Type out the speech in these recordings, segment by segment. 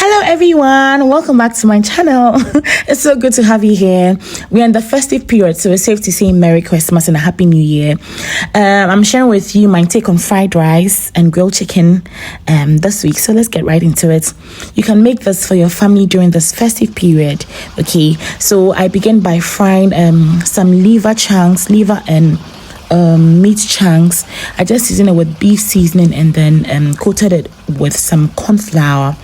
Hello everyone, welcome back to my channel. It's so good to have you here. We're in the festive period, so it's safe to say Merry Christmas and a Happy New Year. I'm sharing with you my take on fried rice and grilled chicken this week, so let's get right into it. You can make this for your family during this festive period. Okay, so I begin by frying some liver and meat chunks. I just seasoned it with beef seasoning and then coated it with some corn flour.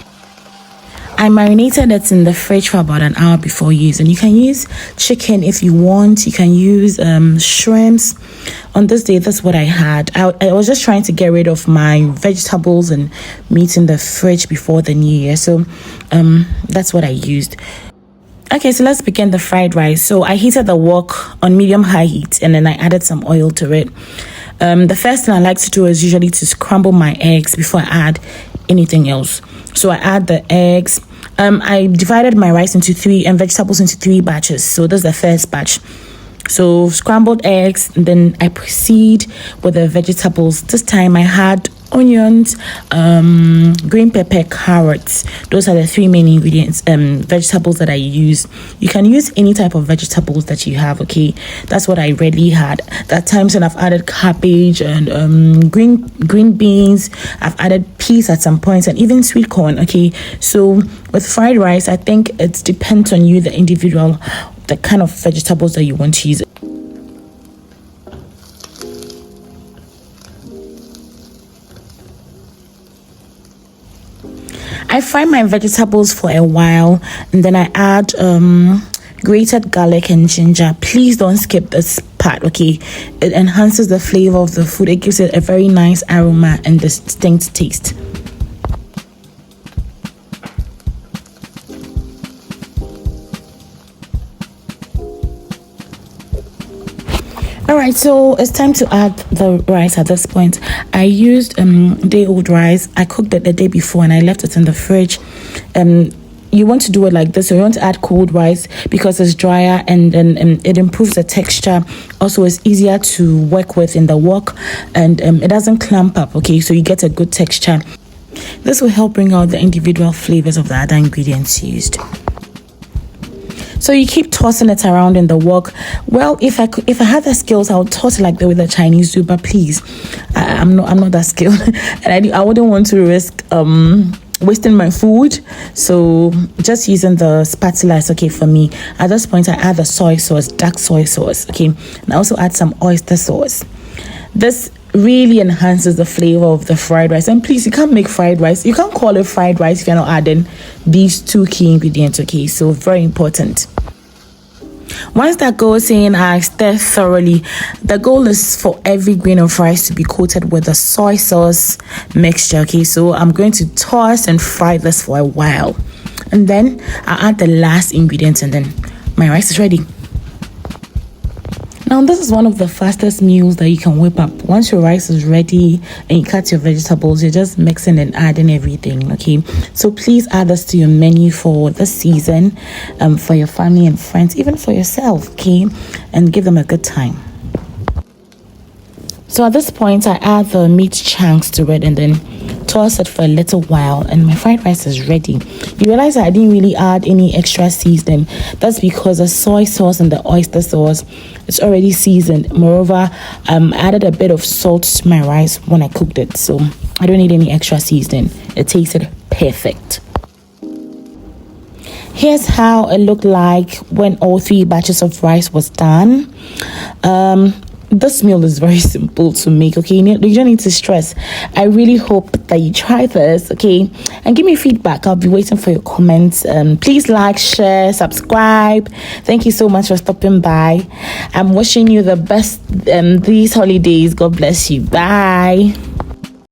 I marinated it in the fridge for about an hour before use, and you can use chicken if you want. You can use shrimps. On this day, that's what I had. I was just trying to get rid of my vegetables and meat in the fridge before the new year, so that's what I used. Okay, so let's begin the fried rice. So I heated the wok on medium-high heat, and then I added some oil to it. The first thing I like to do is usually to scramble my eggs before I add anything else. So I add the eggs. I divided my rice into three and vegetables into three batches. So this is the first batch. So scrambled eggs, and then I proceed with the vegetables. This time I had onions, green pepper, carrots. Those are the three main ingredients, vegetables that I use. You can use any type of vegetables that you have. Okay, that's what I really had. At times when I've added cabbage and green beans, I've added peas at some points, and even sweet corn. Okay, so with fried rice, I think it depends on you, the individual, the kind of vegetables that you want to use. I fry my vegetables for a while, and then I add grated garlic and ginger. Please don't skip this part, okay? It enhances the flavor of the food. It gives it a very nice aroma and distinct taste. Alright, so it's time to add the rice at this point. I used day-old rice. I cooked it the day before and I left it in the fridge. You want to do it like this, so you want to add cold rice because it's drier and then it improves the texture. Also, it's easier to work with in the wok, and it doesn't clump up, okay? So you get a good texture. This will help bring out the individual flavors of the other ingredients used. So you keep tossing it around in the wok. Well, if I had the skills, I would toss it like the way the Chinese do. But please, I'm not that skilled, and I wouldn't want to risk wasting my food. So just using the spatula is okay for me. At this point, I add the soy sauce, dark soy sauce. Okay, and I also add some oyster sauce. This really enhances the flavor of the fried rice. And please, you can't make fried rice, you can't call it fried rice if you're not adding these two key ingredients. Okay, so very important. Once that goes in, I stir thoroughly. The goal is for every grain of rice to be coated with a soy sauce mixture. Okay, so I'm going to toss and fry this for a while, and then I add the last ingredient, and then my rice is ready. Now, this is one of the fastest meals that you can whip up. Once your rice is ready and you cut your vegetables, you're just mixing and adding everything, okay? So please add this to your menu for this season, for your family and friends, even for yourself, okay? And give them a good time. So at this point, I add the meat chunks to it and then toss it for a little while, and my fried rice is ready. You realize that I didn't really add any extra seasoning. That's because the soy sauce and the oyster sauce, it's already seasoned. Moreover, I added a bit of salt to my rice when I cooked it, so I don't need any extra seasoning. It tasted perfect. Here's how it looked like when all three batches of rice was done. This meal is very simple to make, okay? You don't need to stress. I really hope that you try this, okay? And give me feedback. I'll be waiting for your comments. Please like, share, subscribe. Thank you so much for stopping by. I'm wishing you the best these holidays. God bless you. Bye.